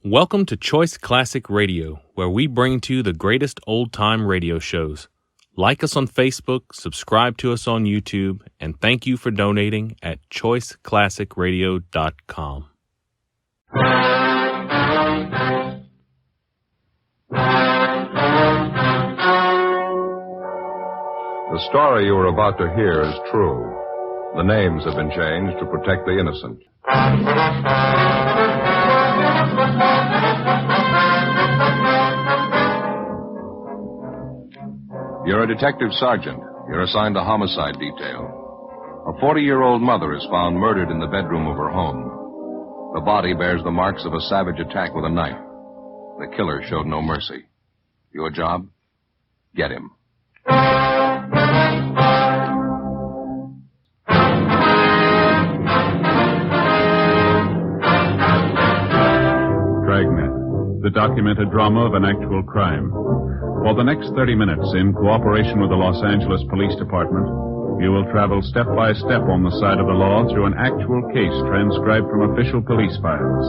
Welcome to Choice Classic Radio, where we bring to you the greatest old-time radio shows. Like us on Facebook, subscribe to us on YouTube, and thank you for donating at choiceclassicradio.com. The story you are about to hear is true. The names have been changed to protect the innocent. You're a detective sergeant. You're assigned to homicide detail. A 40-year-old mother is found murdered in the bedroom of her home. The body bears the marks of a savage attack with a knife. The killer showed no mercy. Your job? Get him. Dragnet, the documented drama of an actual crime. For the next 30 minutes, in cooperation with the Los Angeles Police Department, you will travel step by step on the side of the law through an actual case transcribed from official police files.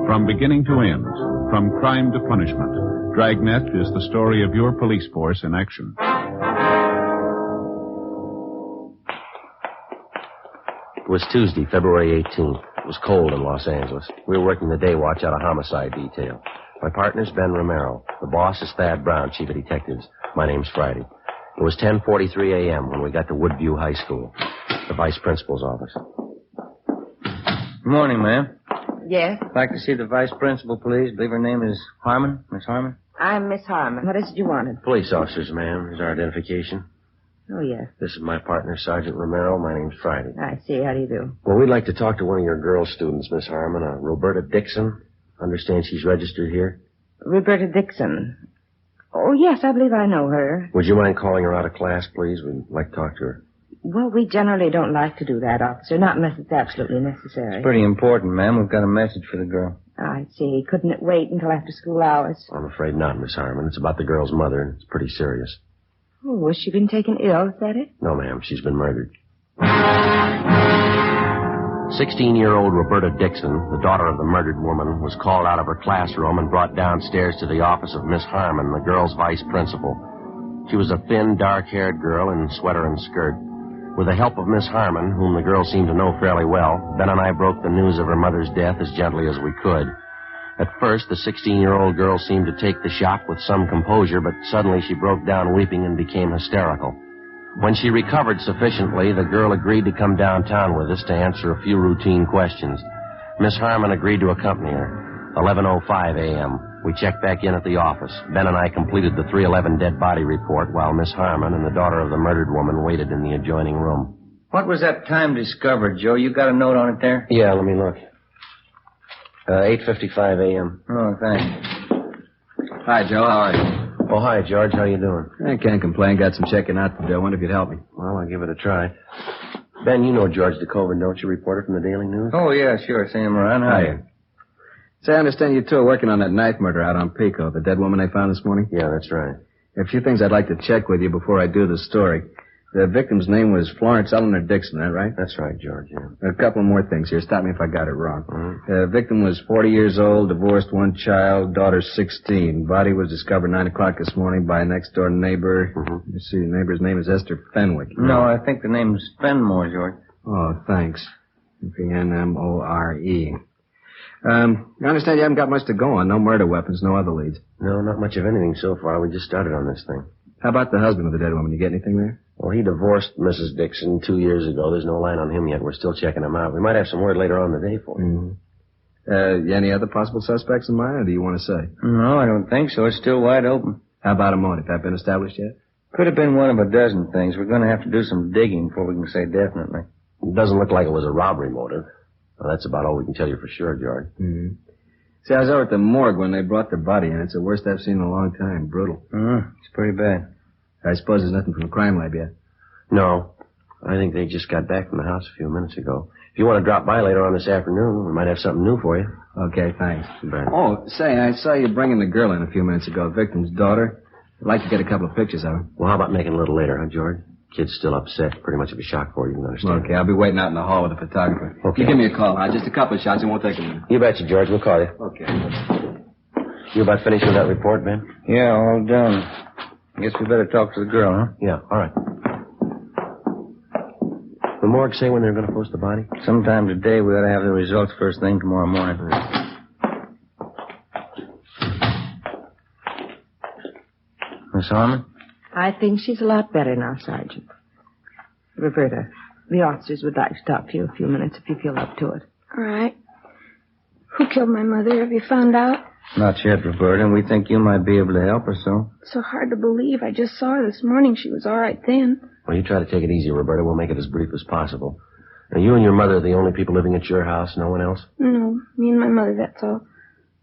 From beginning to end, from crime to punishment, Dragnet is the story of your police force in action. It was Tuesday, February 18th. It was cold in Los Angeles. We were working the day watch out of homicide detail. My partner's Ben Romero. The boss is Thad Brown, chief of detectives. My name's Friday. It was 10:43 a.m. when we got to Woodview High School, the vice principal's office. Good morning, ma'am. Yes? I'd like to see the vice principal, please. I believe her name is Harmon. Miss Harmon? I'm Miss Harmon. What is it you wanted? Police officers, ma'am. Here's our identification. Oh, yes. This is my partner, Sergeant Romero. My name's Friday. I see. How do you do? Well, we'd like to talk to one of your girl students, Miss Harmon, Roberta Dixon. Understand she's registered here? Roberta Dixon. Oh, yes, I believe I know her. Would you mind calling her out of class, please? We'd like to talk to her. Well, we generally don't like to do that, officer, not unless it's absolutely necessary. It's pretty important, ma'am. We've got a message for the girl. I see. Couldn't it wait until after school hours? I'm afraid not, Miss Harmon. It's about the girl's mother, and it's pretty serious. Oh, has she been taken ill, is that it? No, ma'am. She's been murdered. 16-year-old Roberta Dixon, the daughter of the murdered woman, was called out of her classroom and brought downstairs to the office of Miss Harmon, the girl's vice principal. She was a thin, dark-haired girl in sweater and skirt. With the help of Miss Harmon, whom the girl seemed to know fairly well, Ben and I broke the news of her mother's death as gently as we could. At first, the 16-year-old girl seemed to take the shock with some composure, but suddenly she broke down weeping and became hysterical. When she recovered sufficiently, the girl agreed to come downtown with us to answer a few routine questions. Miss Harmon agreed to accompany her. 11:05 a.m. We checked back in at the office. Ben and I completed the 311 dead body report while Miss Harmon and the daughter of the murdered woman waited in the adjoining room. What was that time discovered, Joe? You got a note on it there? Yeah, let me look. 8:55 a.m. Oh, thanks. Hi, Joe. How are you? Oh, hi, George. How you doing? I can't complain. Got some checking out to do. I wonder if you'd help me. Well, I'll give it a try. Ben, you know George DeCoven, don't you? Reporter from the Daily News? Oh, yeah, sure. See him around. Hiya. Say, I understand you two are working on that knife murder out on Pico, the dead woman they found this morning? Yeah, that's right. A few things I'd like to check with you before I do the story. The victim's name was Florence Eleanor Dixon, is that right? That's right, George, yeah. A couple more things here. Stop me if I got it wrong. Mm-hmm. The victim was 40 years old, divorced, one child, daughter 16. Body was discovered 9 o'clock this morning by a next-door neighbor. Mm-hmm. You see, the neighbor's name is Esther Fenwick. No, I think the name's Fenmore, George. Oh, thanks. Fenmore. I understand you haven't got much to go on. No murder weapons, no other leads. No, not much of anything so far. We just started on this thing. How about the husband of the dead woman? You get anything there? Well, he divorced Mrs. Dixon 2 years ago. There's no line on him yet. We're still checking him out. We might have some word later on in the day for you. Mm-hmm. Any other possible suspects in mind, or do you want to say? No, I don't think so. It's still wide open. How about a motive? That been established yet? Could have been one of a dozen things. We're going to have to do some digging before we can say definitely. It doesn't look like it was a robbery motive. Well, that's about all we can tell you for sure, George. Mm-hmm. See, I was over at the morgue when they brought the body in. It's the worst I've seen in a long time. Brutal. It's pretty bad. I suppose there's nothing from the crime lab yet. No. I think they just got back from the house a few minutes ago. If you want to drop by later on this afternoon, we might have something new for you. Okay, thanks. Bye. Oh, say, I saw you bringing the girl in a few minutes ago, the victim's daughter. I'd like to get a couple of pictures of her. Well, how about making a little later, huh, George? Kid's still upset. Pretty much of a shock for you, you understand. Okay, I'll be waiting out in the hall with the photographer. Okay. You give me a call, huh? Just a couple of shots. It won't take a minute. You betcha, George. We'll call you. Okay. You about finished with that report, Ben? Yeah, all done. Guess we better talk to the girl, huh? Yeah, all right. The morgue say when they're going to post the body? Sometime today. We ought to have the results first thing tomorrow morning. Miss Harmon? I think she's a lot better now, Sergeant. Roberta, the officers would like to talk to you a few minutes if you feel up to it. All right. Who killed my mother? Have you found out? Not yet, Roberta, and we think you might be able to help her, so. It's so hard to believe. I just saw her this morning. She was all right then. Well, you try to take it easy, Roberta. We'll make it as brief as possible. Now, you and your mother are the only people living at your house, no one else? No, me and my mother, that's all.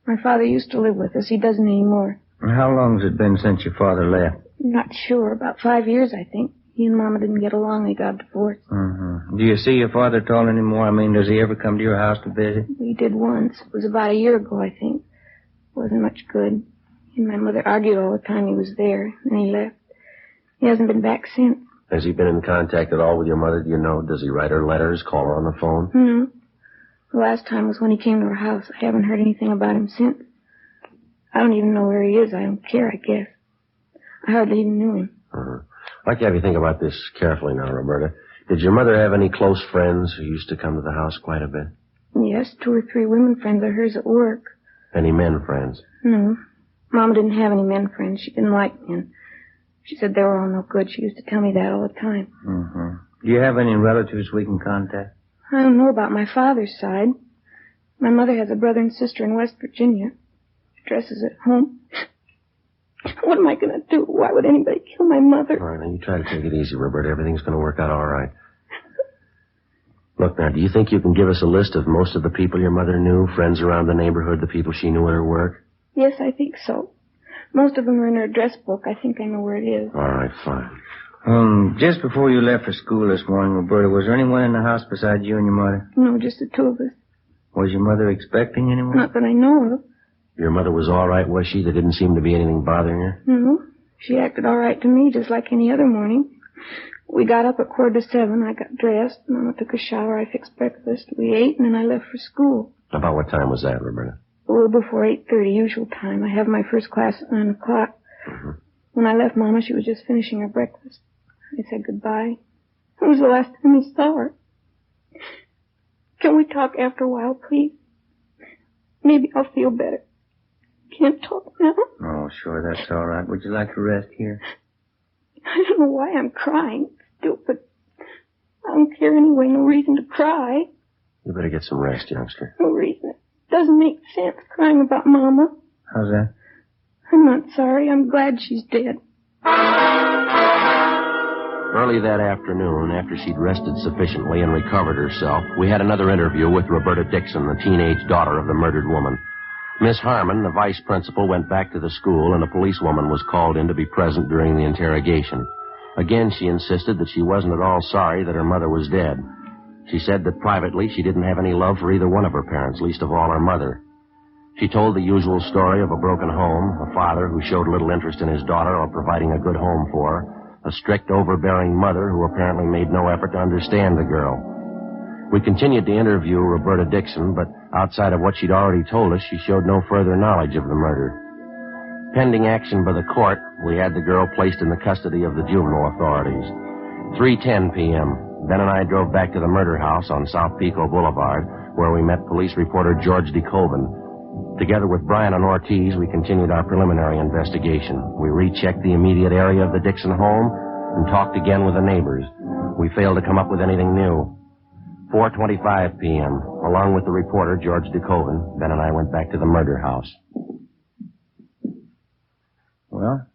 My father used to live with us. He doesn't anymore. And how long has it been since your father left? I'm not sure. About 5 years, I think. He and Mama didn't get along. They got divorced. Mm-hmm. Do you see your father at all anymore? I mean, does he ever come to your house to visit? We did once. It was about a year ago, I think. Wasn't much good. He and my mother argued all the time he was there, and he left. He hasn't been back since. Has he been in contact at all with your mother? Do you know? Does he write her letters, call her on the phone? No. The last time was when he came to our house. I haven't heard anything about him since. I don't even know where he is. I don't care, I guess. I hardly even knew him. Uh-huh. I'd like to have you think about this carefully now, Roberta. Did your mother have any close friends who used to come to the house quite a bit? Yes, 2 or 3 women friends of hers at work. Any men friends? No. Mama didn't have any men friends. She didn't like men. She said they were all no good. She used to tell me that all the time. Mm-hmm. Do you have any relatives we can contact? I don't know about my father's side. My mother has a brother and sister in West Virginia. Address at home. What am I going to do? Why would anybody kill my mother? All right, now you try to take it easy, Roberta. Everything's going to work out all right. Look, now, do you think you can give us a list of most of the people your mother knew, friends around the neighborhood, the people she knew at her work? Yes, I think so. Most of them are in her address book. I think I know where it is. All right, fine. Just before you left for school this morning, Roberta, was there anyone in the house besides you and your mother? No, just the 2 of us. Was your mother expecting anyone? Not that I know of. Your mother was all right, was she? There didn't seem to be anything bothering her? No. She acted all right to me, just like any other morning. We got up at 6:45. I got dressed. Mama took a shower. I fixed breakfast. We ate, and then I left for school. About what time was that, Roberta? A little before 8:30, usual time. I have my first class at 9 o'clock. Mm-hmm. When I left Mama, she was just finishing her breakfast. I said goodbye. It was the last time we saw her. Can we talk after a while, please? Maybe I'll feel better. Can't talk now. Oh, sure, that's all right. Would you like to rest here? I don't know why I'm crying. It's stupid. I don't care anyway. No reason to cry. You better get some rest, youngster. No reason. It doesn't make sense crying about Mama. How's that? I'm not sorry. I'm glad she's dead. Early that afternoon, after she'd rested sufficiently and recovered herself, we had another interview with Roberta Dixon, the teenage daughter of the murdered woman. Miss Harmon, the vice principal, went back to the school, and a policewoman was called in to be present during the interrogation. Again, she insisted that she wasn't at all sorry that her mother was dead. She said that privately she didn't have any love for either one of her parents, least of all her mother. She told the usual story of a broken home, a father who showed little interest in his daughter or providing a good home for her, a strict, overbearing mother who apparently made no effort to understand the girl. We continued to interview Roberta Dixon, but outside of what she'd already told us, she showed no further knowledge of the murder. Pending action by the court, we had the girl placed in the custody of the juvenile authorities. 3:10 p.m., Ben and I drove back to the murder house on South Pico Boulevard, where we met police reporter George DeCoven. Together with Brian and Ortiz, we continued our preliminary investigation. We rechecked the immediate area of the Dixon home and talked again with the neighbors. We failed to come up with anything new. 4:25 p.m., along with the reporter, George DeCoven, Ben and I went back to the murder house. Well,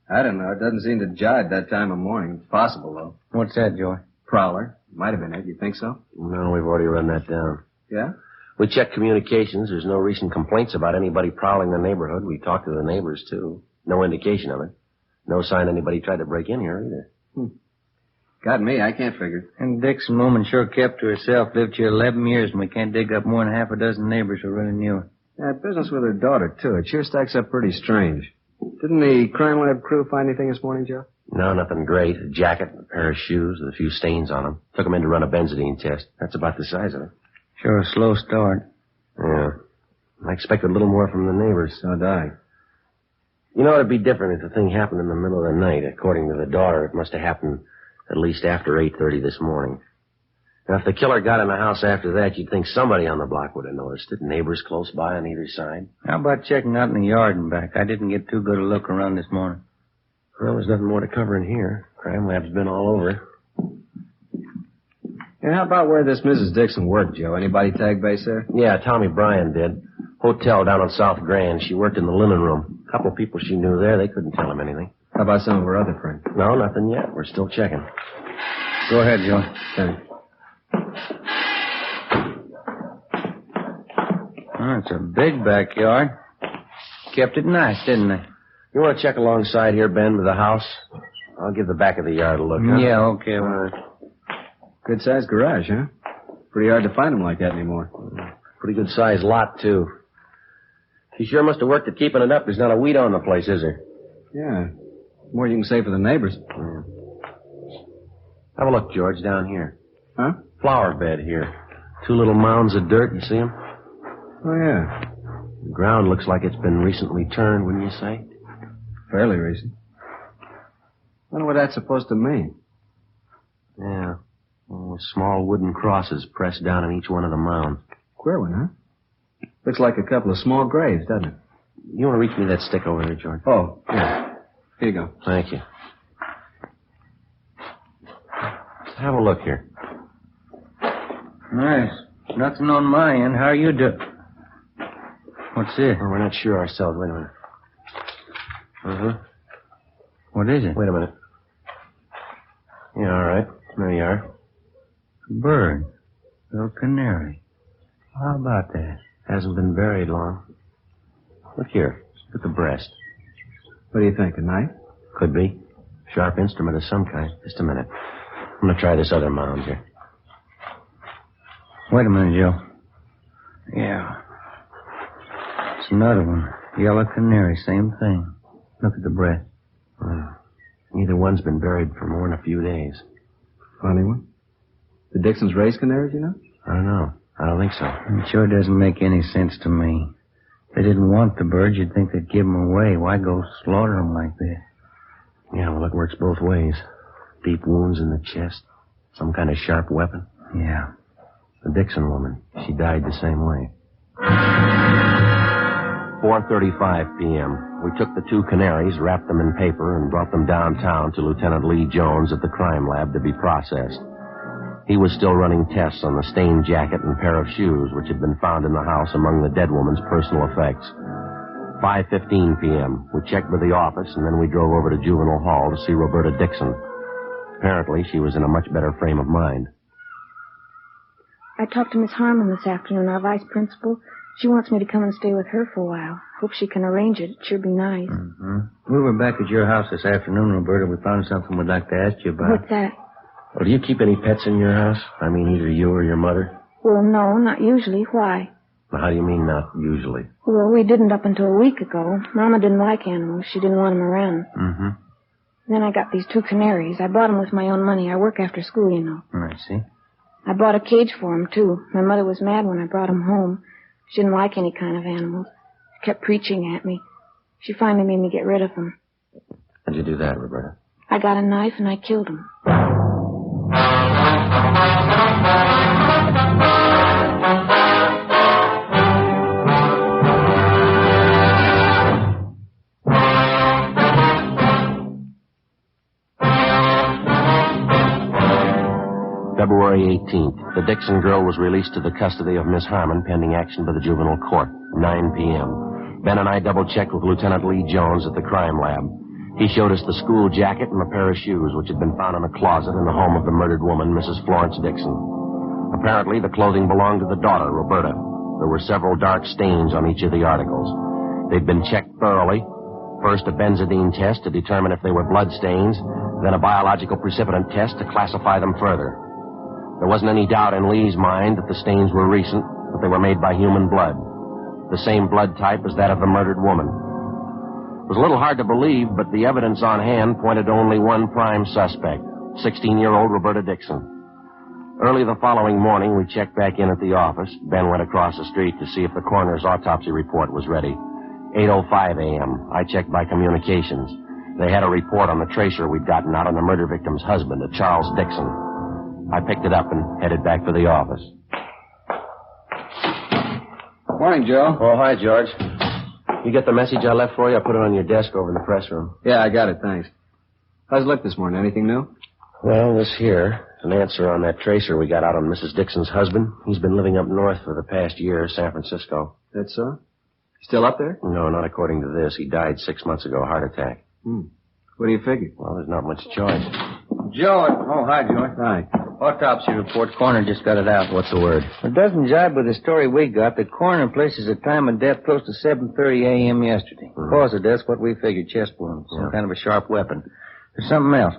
I don't know. It doesn't seem to jive that time of morning. It's possible, though. What's that, Joey? Prowler. Might have been it. You think so? No, we've already run that down. Yeah? We checked communications. There's no recent complaints about anybody prowling the neighborhood. We talked to the neighbors, too. No indication of it. No sign anybody tried to break in here, either. Got me. I can't figure. And Dixon woman sure kept to herself. Lived here 11 years, and we can't dig up more than half a dozen neighbors who really knew her. Yeah, business with her daughter, too. It sure stacks up pretty strange. Didn't the crime lab crew find anything this morning, Joe? No, nothing great. A jacket, a pair of shoes with a few stains on them. Took them in to run a benzodine test. That's about the size of it. Sure a slow start. Yeah. I expected a little more from the neighbors. So did I. You know, it'd be different if the thing happened in the middle of the night. According to the daughter, it must have happened at least after 8:30 this morning. Now, if the killer got in the house after that, you'd think somebody on the block would have noticed it. Neighbors close by on either side. How about checking out in the yard and back? I didn't get too good a look around this morning. Well, there's nothing more to cover in here. Crime lab's been all over. Yeah, how about where this Mrs. Dixon worked, Joe? Anybody tag base there? Yeah, Tommy Bryan did. Hotel down on South Grand. She worked in the linen room. A couple of people she knew there, they couldn't tell him anything. How about some of her other friends? No, nothing yet. We're still checking. Go ahead, Joe. Thanks. Oh, it's a big backyard. Kept it nice, didn't they? You want to check alongside here, Ben, with the house? I'll give the back of the yard a look, huh? Yeah, okay. Well, Good-sized garage, huh? Pretty hard to find them like that anymore. Pretty good-sized lot, too. She sure must have worked at keeping it up. There's not a weed on the place, is there? Yeah. More you can say for the neighbors. Yeah. Have a look, George, down here. Huh? Flower bed here. 2 little mounds of dirt. You see them? Oh, yeah. The ground looks like it's been recently turned, wouldn't you say? Fairly recent. Wonder what that's supposed to mean. Yeah. Oh, small wooden crosses pressed down in each one of the mounds. Queer one, huh? Looks like a couple of small graves, doesn't it? You want to reach me that stick over there, George? Oh, yeah. Here you go. Thank you. Have a look here. nice. Nothing on my end. How you do? What's this? Oh, we're not sure ourselves. Wait a minute. Uh-huh. What is it? Wait a minute. Yeah, all right. There you are. Bird. Little canary. How about that? Hasn't been buried long. Look here. Look at the breast. What do you think, a knife? Could be. Sharp instrument of some kind. Just a minute. I'm going to try this other mound here. Wait a minute, Joe. Yeah. It's another one. Yellow canary, same thing. Look at the breast. Neither one's been buried for more than a few days. Funny one. The Dixons raised canaries, you know? I don't know. I don't think so. It sure doesn't make any sense to me. If they didn't want the birds, you'd think they'd give them away. Why go slaughter them like this? Yeah, well, it works both ways. Deep wounds in the chest. Some kind of sharp weapon. Yeah. The Dixon woman. She died the same way. 4:35 p.m. We took the 2 canaries, wrapped them in paper, and brought them downtown to Lieutenant Lee Jones at the crime lab to be processed. He was still running tests on the stained jacket and pair of shoes which had been found in the house among the dead woman's personal effects. 5:15 p.m. We checked with the office, and then we drove over to Juvenile Hall to see Roberta Dixon. Apparently, she was in a much better frame of mind. I talked to Miss Harmon this afternoon, our vice principal. She wants me to come and stay with her for a while. Hope she can arrange it. It sure be nice. Mm-hmm. We were back at your house this afternoon, Roberta. We found something we'd like to ask you about. What's that? Well, do you keep any pets in your house? I mean, either you or your mother? Well, no, not usually. Why? Well, how do you mean not usually? Well, we didn't up until a week ago. Mama didn't like animals. She didn't want them around. Mm-hmm. Then I got these 2 canaries. I bought them with my own money. I work after school, you know. I see. I bought a cage for them, too. My mother was mad when I brought them home. She didn't like any kind of animals. She kept preaching at me. She finally made me get rid of them. How'd you do that, Roberta? I got a knife and I killed them. February 18th, the Dixon girl was released to the custody of Miss Harmon pending action by the juvenile court. 9 p.m. Ben and I double-checked with Lieutenant Lee Jones at the crime lab. He showed us the school jacket and a pair of shoes which had been found in a closet in the home of the murdered woman, Mrs. Florence Dixon. Apparently, the clothing belonged to the daughter, Roberta. There were several dark stains on each of the articles. They'd been checked thoroughly. First, a benzodine test to determine if they were blood stains, then a biological precipitant test to classify them further. There wasn't any doubt in Lee's mind that the stains were recent, but they were made by human blood. The same blood type as that of the murdered woman. It was a little hard to believe, but the evidence on hand pointed to only one prime suspect, 16-year-old Roberta Dixon. Early the following morning, we checked back in at the office. Ben went across the street to see if the coroner's autopsy report was ready. 8:05 a.m. I checked by communications. They had a report on the tracer we'd gotten out on the murder victim's husband, a Charles Dixon. I picked it up and headed back to the office. Morning, Joe. Oh, hi, George. You get the message I left for you? I put it on your desk over in the press room. Yeah, I got it, thanks. How's it look this morning? Anything new? Well, this here, an answer on that tracer we got out on Mrs. Dixon's husband. He's been living up north for the past year, San Francisco. That's so? Still up there? No, not according to this. He died 6 months ago, heart attack. What do you figure? Well, there's not much choice. Joe. Oh, hi, Joe. Hi. Autopsy report. Coroner just got it out. What's the word? It doesn't jibe with the story we got. The coroner places the time of death close to 7:30 a.m. yesterday. Cause of death, what we figured, chest wound. Some kind of a sharp weapon. There's something else.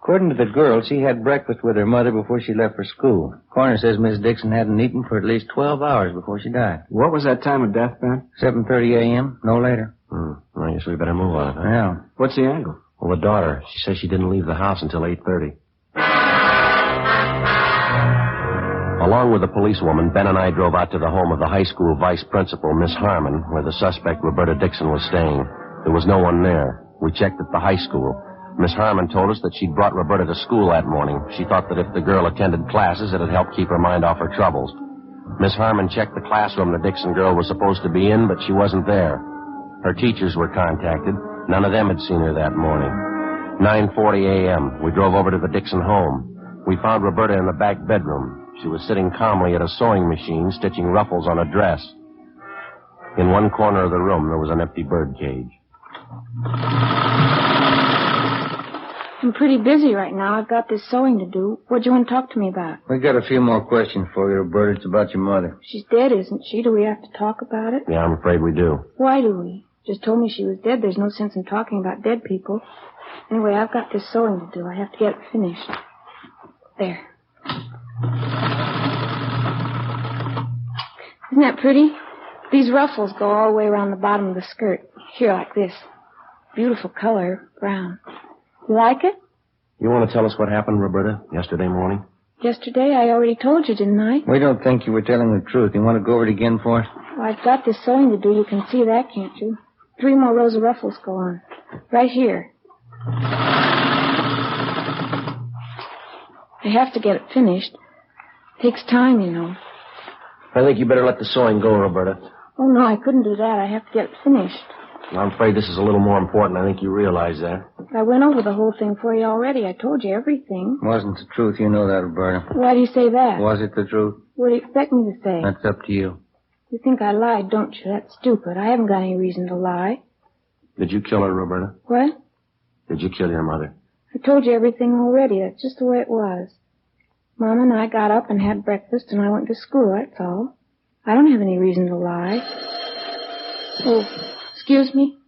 According to the girl, she had breakfast with her mother before she left for school. Coroner says Miss Dixon hadn't eaten for at least 12 hours before she died. What was that time of death, Ben? 7:30 a.m., no later. I guess we better move on it, huh? Yeah. What's the angle? Well, the daughter, she says she didn't leave the house until 8:30. Along with the policewoman, Ben and I drove out to the home of the high school vice principal, Miss Harmon, where the suspect, Roberta Dixon, was staying. There was no one there. We checked at the high school. Miss Harmon told us that she'd brought Roberta to school that morning. She thought that if the girl attended classes, it'd help keep her mind off her troubles. Miss Harmon checked the classroom the Dixon girl was supposed to be in, but she wasn't there. Her teachers were contacted. None of them had seen her that morning. 9:40 a.m., we drove over to the Dixon home. We found Roberta in the back bedroom. She was sitting calmly at a sewing machine, stitching ruffles on a dress. In one corner of the room, there was an empty bird cage. I'm pretty busy right now. I've got this sewing to do. What do you want to talk to me about? We got a few more questions for you, Roberta. It's about your mother. She's dead, isn't she? Do we have to talk about it? Yeah, I'm afraid we do. Why do we? Just told me she was dead. There's no sense in talking about dead people. Anyway, I've got this sewing to do. I have to get it finished. There. Isn't that pretty? These ruffles go all the way around the bottom of the skirt. Here, like this. Beautiful color, brown. You like it? You want to tell us what happened, Roberta, yesterday morning? Yesterday, I already told you, didn't I? We don't think you were telling the truth. You want to go over it again for us? Well, I've got this sewing to do. You can see that, can't you? 3 more rows of ruffles go on. Right here. I have to get it finished. Takes time, you know. I think you better let the sewing go, Roberta. Oh, no, I couldn't do that. I have to get it finished. I'm afraid this is a little more important. I think you realize that. I went over the whole thing for you already. I told you everything. Wasn't the truth. You know that, Roberta. Why do you say that? Was it the truth? What do you expect me to say? That's up to you. You think I lied, don't you? That's stupid. I haven't got any reason to lie. Did you kill her, Roberta? What? Did you kill your mother? I told you everything already. That's just the way it was. Mom and I got up and had breakfast, and I went to school, that's all. I don't have any reason to lie. Oh, excuse me.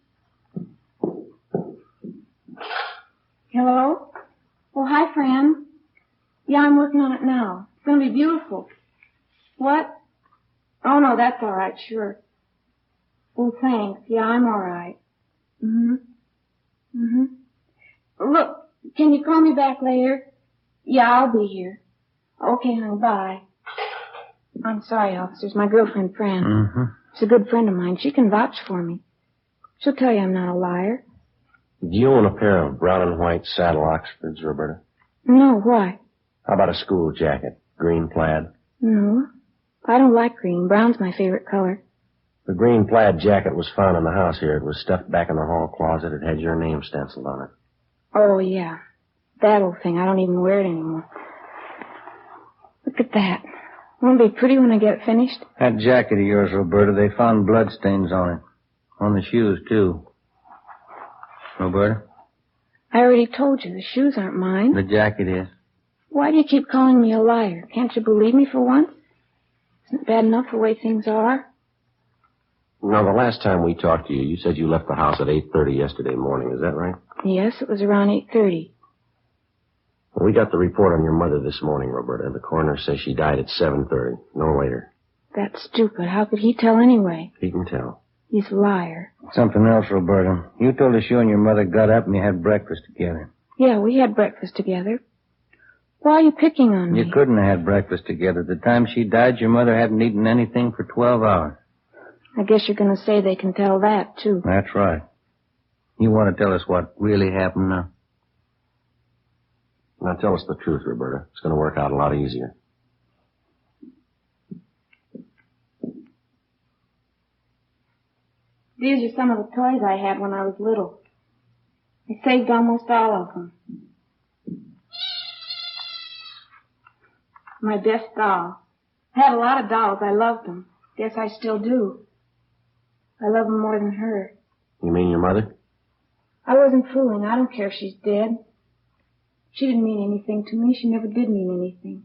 Hello? Oh, hi, Fran. Yeah, I'm working on it now. It's going to be beautiful. What? Oh, no, that's all right, sure. Oh, thanks. Yeah, I'm all right. Look, can you call me back later? Yeah, I'll be here. Okay, honey, bye. I'm sorry, officers. My girlfriend, Fran. She's a good friend of mine. She can vouch for me. She'll tell you I'm not a liar. Do you own a pair of brown and white saddle Oxfords, Roberta? No, why? How about a school jacket? Green plaid? No. I don't like green. Brown's my favorite color. The green plaid jacket was found in the house here. It was stuffed back in the hall closet. It had your name stenciled on it. Oh, yeah. That old thing. I don't even wear it anymore. Look at that. Won't it be pretty when I get it finished? That jacket of yours, Roberta, they found blood stains on it. On the shoes, too. Roberta? I already told you. The shoes aren't mine. The jacket is. Why do you keep calling me a liar? Can't you believe me for once? Isn't it bad enough the way things are? Now, the last time we talked to you, you said you left the house at 8:30 yesterday morning. Is that right? Yes, it was around 8:30. Well, we got the report on your mother this morning, Roberta. The coroner says she died at 7:30, no later. That's stupid. How could he tell anyway? He can tell. He's a liar. Something else, Roberta. You told us you and your mother got up and you had breakfast together. Yeah, we had breakfast together. Why are you picking on me? You couldn't have had breakfast together. The time she died, your mother hadn't eaten anything for 12 hours. I guess you're going to say they can tell that, too. That's right. You want to tell us what really happened now? Now tell us the truth, Roberta. It's going to work out a lot easier. These are some of the toys I had when I was little. I saved almost all of them. My best doll. I had a lot of dolls. I loved them. Guess I still do. I love them more than her. You mean your mother? I wasn't fooling. I don't care if she's dead. She didn't mean anything to me. She never did mean anything.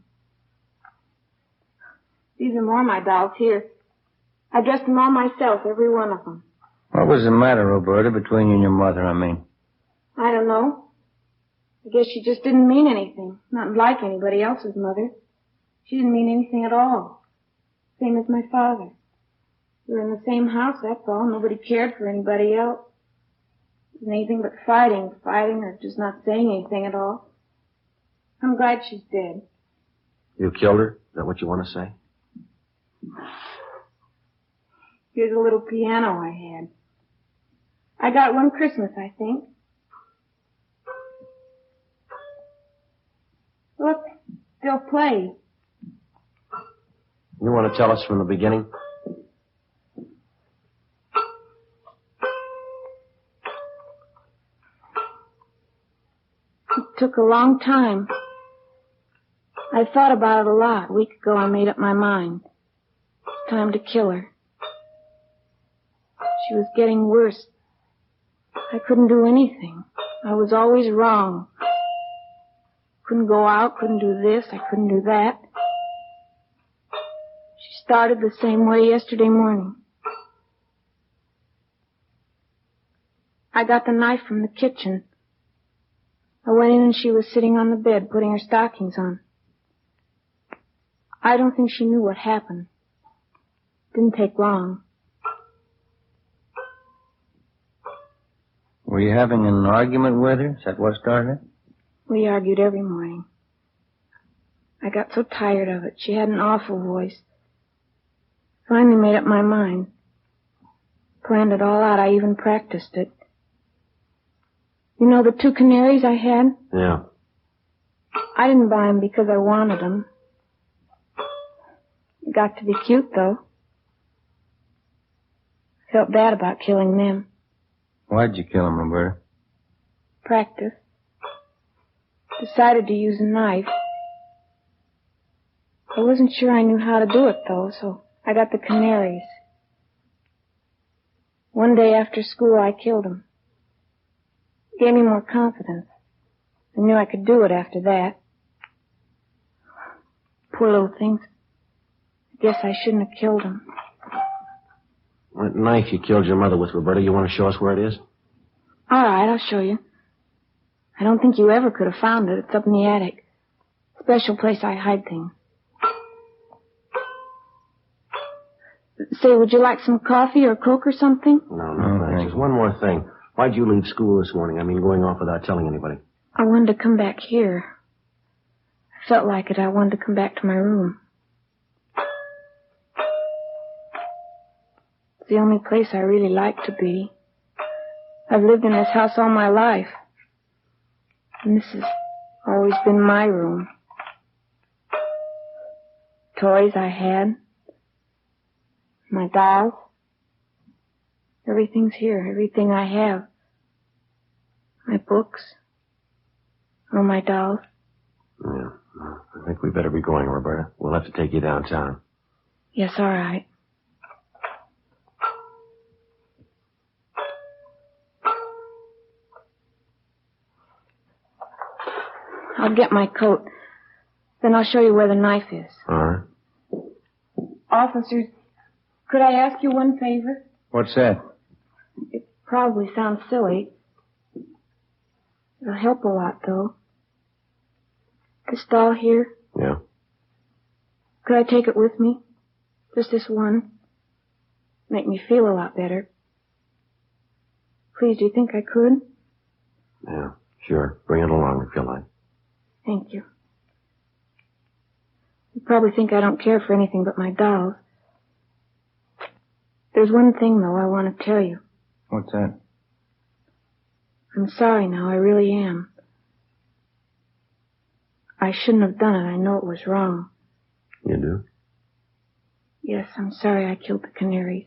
These are more of my dolls here. I dressed them all myself, every one of them. What was the matter, Roberta, between you and your mother, I mean? I don't know. I guess she just didn't mean anything. Not like anybody else's mother. She didn't mean anything at all. Same as my father. We were in the same house, that's all. Nobody cared for anybody else. It wasn't anything but fighting, or just not saying anything at all. I'm glad she's dead. You killed her? Is that what you want to say? Here's a little piano I had. I got one Christmas, I think. Look, still plays. You want to tell us from the beginning? It took a long time. I thought about it a lot. A week ago I made up my mind. It's time to kill her. She was getting worse. I couldn't do anything. I was always wrong. Couldn't go out, couldn't do this, I couldn't do that. She started the same way yesterday morning. I got the knife from the kitchen. I went in and she was sitting on the bed putting her stockings on. I don't think she knew what happened. Didn't take long. Were you having an argument with her? Is that what started it? We argued every morning. I got so tired of it. She had an awful voice. Finally made up my mind. Planned it all out. I even practiced it. You know the 2 canaries I had? Yeah. I didn't buy them because I wanted them. Got to be cute, though. Felt bad about killing them. Why'd you kill him, Roberta? Practice. Decided to use a knife. I wasn't sure I knew how to do it, though, so I got the canaries. One day after school, I killed them. Gave me more confidence. I knew I could do it after that. Poor little things. I guess I shouldn't have killed them. That knife you killed your mother with, Roberta, you want to show us where it is? All right, I'll show you. I don't think you ever could have found it. It's up in the attic. Special place I hide things. Say, would you like some coffee or Coke or something? No, thanks. Just one more thing. Why'd you leave school this morning? I mean, going off without telling anybody. I wanted to come back here. I felt like it. I wanted to come back to my room. It's the only place I really like to be. I've lived in this house all my life. And this has always been my room. Toys I had. My dolls. Everything's here. Everything I have. My books. All my dolls. Yeah. I think we better be going, Roberta. We'll have to take you downtown. Yes, all right. I'll get my coat. Then I'll show you where the knife is. All right. Officers, could I ask you one favor? What's that? It probably sounds silly. It'll help a lot, though. This doll here, Yeah. could I take it with me? Just this one. Make me feel a lot better. Please, do you think I could? Yeah, sure. Bring it along if you like. Thank you. You probably think I don't care for anything but my dolls. There's one thing, though, I want to tell you. What's that? I'm sorry now, I really am. I shouldn't have done it. I know it was wrong. You do? Yes, I'm sorry I killed the canaries.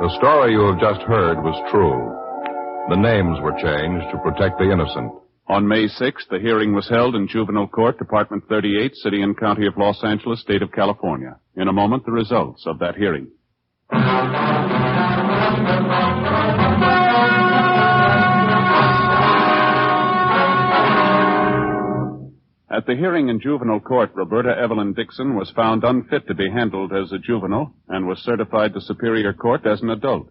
The story you have just heard was true. The names were changed to protect the innocent. On May 6th, the hearing was held in Juvenile Court, Department 38, City and County of Los Angeles, State of California. In a moment, the results of that hearing. At the hearing in Juvenile Court, Roberta Evelyn Dixon was found unfit to be handled as a juvenile and was certified to Superior Court as an adult.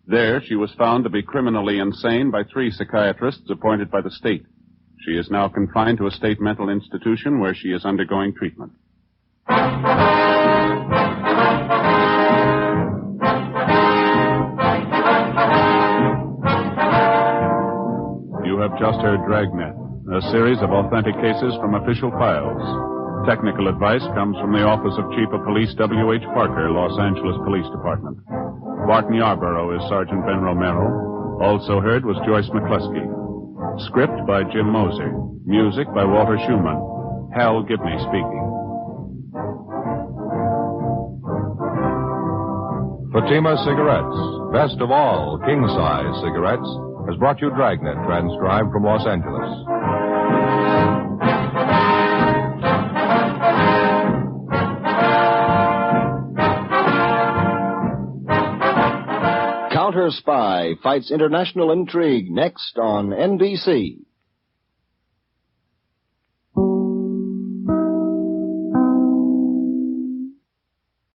There, she was found to be criminally insane by 3 psychiatrists appointed by the state. She is now confined to a state mental institution where she is undergoing treatment. You have just heard Dragnet, a series of authentic cases from official files. Technical advice comes from the Office of Chief of Police W.H. Parker, Los Angeles Police Department. Barton Yarborough is Sergeant Ben Romero. Also heard was Joyce McCluskey. Script by Jim Moser. Music by Walter Schumann. Hal Gibney speaking. Fatima Cigarettes, best of all king-size cigarettes, has brought you Dragnet, transcribed from Los Angeles. Counter Spy fights international intrigue next on NBC.